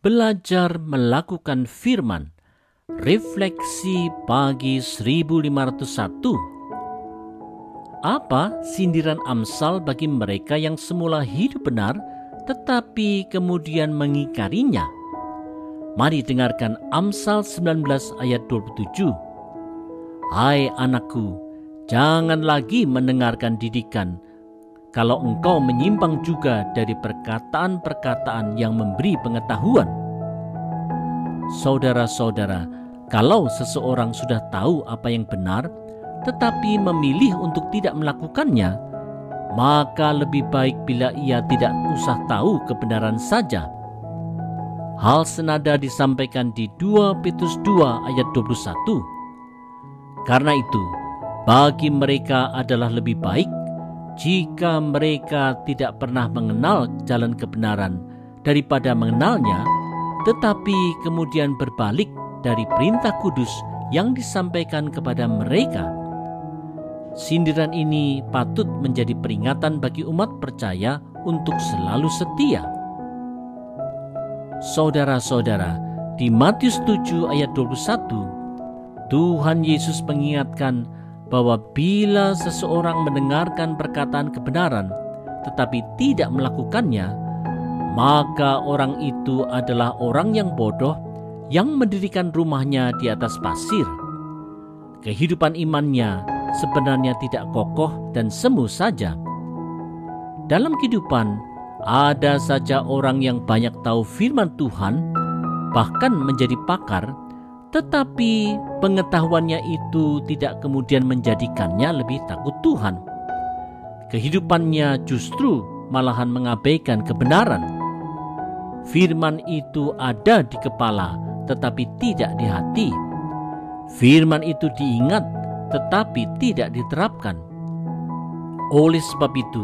belajar melakukan firman. Refleksi pagi 1501. Apa sindiran Amsal bagi mereka yang semula hidup benar tetapi kemudian mengingkarinya? Mari dengarkan Amsal 19 ayat 27. Hai anakku, jangan lagi mendengarkan didikan, kalau engkau menyimpang juga dari perkataan-perkataan yang memberi pengetahuan. Saudara-saudara, kalau seseorang sudah tahu apa yang benar, tetapi memilih untuk tidak melakukannya, maka lebih baik bila ia tidak usah tahu kebenaran saja. Hal senada disampaikan di 2 Petrus 2 ayat 21. Karena itu, bagi mereka adalah lebih baik jika mereka tidak pernah mengenal jalan kebenaran daripada mengenalnya, tetapi kemudian berbalik dari perintah kudus yang disampaikan kepada mereka. Sindiran ini patut menjadi peringatan bagi umat percaya untuk selalu setia. Saudara-saudara, di Matius 7 ayat 21, Tuhan Yesus mengingatkan bahwa bila seseorang mendengarkan perkataan kebenaran tetapi tidak melakukannya, maka orang itu adalah orang yang bodoh yang mendirikan rumahnya di atas pasir. Kehidupan imannya sebenarnya tidak kokoh dan semu saja. Dalam kehidupan, ada saja orang yang banyak tahu firman Tuhan, bahkan menjadi pakar, tetapi pengetahuannya itu tidak kemudian menjadikannya lebih takut Tuhan. Kehidupannya justru malahan mengabaikan kebenaran. Firman itu ada di kepala, tetapi tidak di hati. Firman itu diingat, tetapi tidak diterapkan. Oleh sebab itu,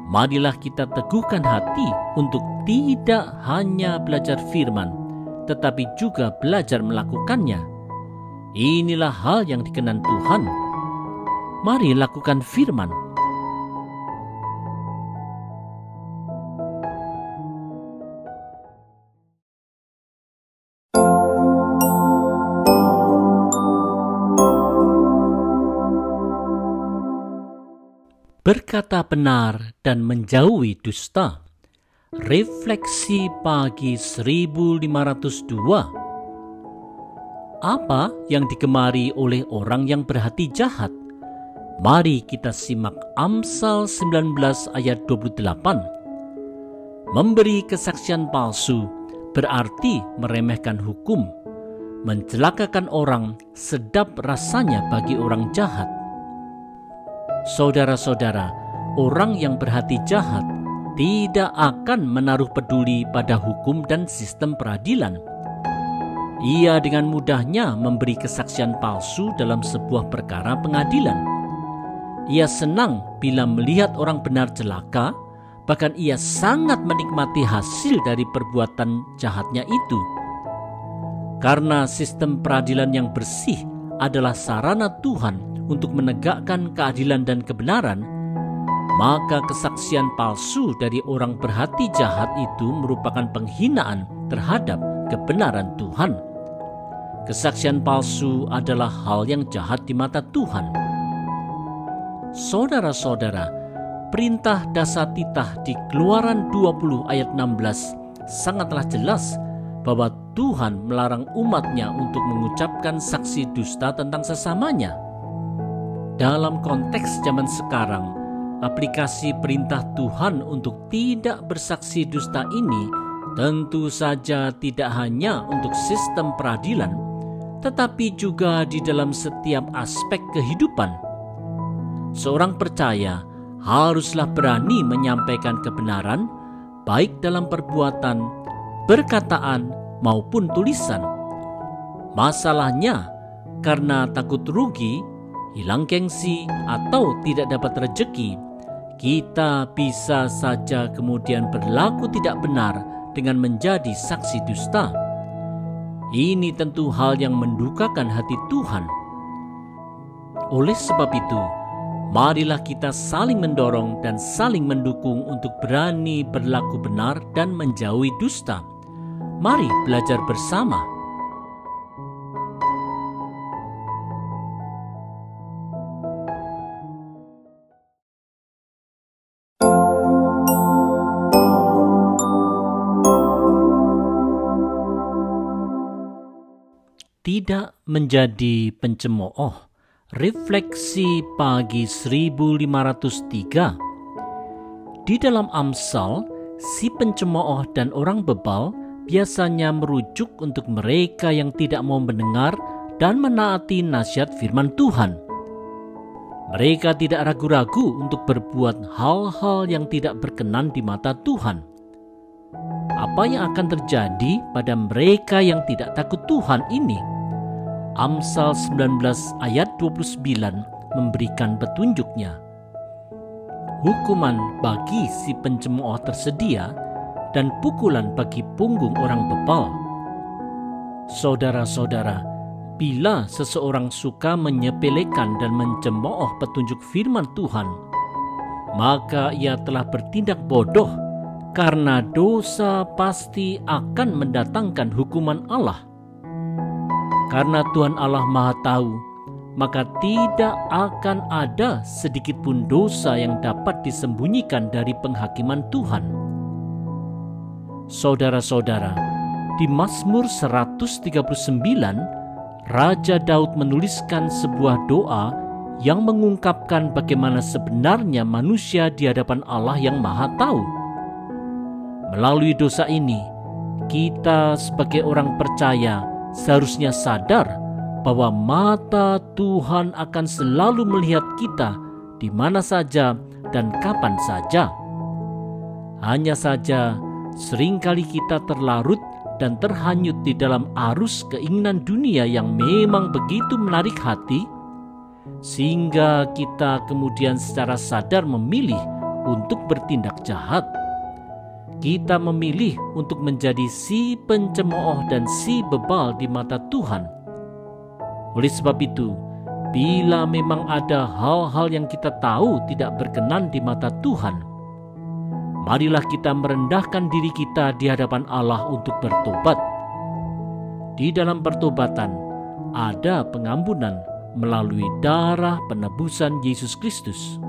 marilah kita teguhkan hati untuk tidak hanya belajar firman, tetapi juga belajar melakukannya. Inilah hal yang dikenan Tuhan. Mari lakukan firman. Berkata benar dan menjauhi dusta. Refleksi pagi 1502. Apa yang digemari oleh orang yang berhati jahat? Mari kita simak Amsal 19 ayat 28. Memberi kesaksian palsu berarti meremehkan hukum. Mencelakakan orang sedap rasanya bagi orang jahat. Saudara-saudara, orang yang berhati jahat tidak akan menaruh peduli pada hukum dan sistem peradilan. Ia dengan mudahnya memberi kesaksian palsu dalam sebuah perkara pengadilan. Ia senang bila melihat orang benar celaka, bahkan ia sangat menikmati hasil dari perbuatan jahatnya itu. Karena sistem peradilan yang bersih adalah sarana Tuhan untuk menegakkan keadilan dan kebenaran, maka kesaksian palsu dari orang berhati jahat itu merupakan penghinaan terhadap kebenaran Tuhan. Kesaksian palsu adalah hal yang jahat di mata Tuhan. Saudara-saudara, perintah dasar titah di Keluaran 20 ayat 16 sangatlah jelas bahwa Tuhan melarang umatnya untuk mengucapkan saksi dusta tentang sesamanya. Dalam konteks zaman sekarang, aplikasi perintah Tuhan untuk tidak bersaksi dusta ini tentu saja tidak hanya untuk sistem peradilan, tetapi juga di dalam setiap aspek kehidupan. Seorang percaya haruslah berani menyampaikan kebenaran, baik dalam perbuatan, perkataan, maupun tulisan. Masalahnya, karena takut rugi, hilang gengsi, atau tidak dapat rejeki, kita bisa saja kemudian berlaku tidak benar dengan menjadi saksi dusta. Ini tentu hal yang mendukakan hati Tuhan. Oleh sebab itu, marilah kita saling mendorong dan saling mendukung untuk berani berlaku benar dan menjauhi dusta. Mari belajar bersama. Tidak menjadi pencemooh. Refleksi pagi 1503. Di dalam Amsal, si pencemooh dan orang bebal biasanya merujuk untuk mereka yang tidak mau mendengar dan menaati nasihat firman Tuhan. Mereka tidak ragu-ragu untuk berbuat hal-hal yang tidak berkenan di mata Tuhan. Apa yang akan terjadi pada mereka yang tidak takut Tuhan ini? Amsal 19 ayat 29 memberikan petunjuknya. Hukuman bagi si pencemooh tersedia dan pukulan bagi punggung orang bebal. Saudara-saudara, bila seseorang suka menyepelekan dan mencemooh petunjuk firman Tuhan, maka ia telah bertindak bodoh, karena dosa pasti akan mendatangkan hukuman Allah. Karena Tuhan Allah Maha Tahu, maka tidak akan ada sedikit pun dosa yang dapat disembunyikan dari penghakiman Tuhan. Saudara-saudara, di Mazmur 139, Raja Daud menuliskan sebuah doa yang mengungkapkan bagaimana sebenarnya manusia di hadapan Allah yang Maha Tahu. Melalui dosa ini, kita sebagai orang percaya seharusnya sadar bahwa mata Tuhan akan selalu melihat kita di mana saja dan kapan saja. Hanya saja seringkali kita terlarut dan terhanyut di dalam arus keinginan dunia yang memang begitu menarik hati, sehingga kita kemudian secara sadar memilih untuk bertindak jahat. Kita memilih untuk menjadi si pencemooh dan si bebal di mata Tuhan. Oleh sebab itu, bila memang ada hal-hal yang kita tahu tidak berkenan di mata Tuhan, marilah kita merendahkan diri kita di hadapan Allah untuk bertobat. Di dalam pertobatan ada pengampunan melalui darah penebusan Yesus Kristus.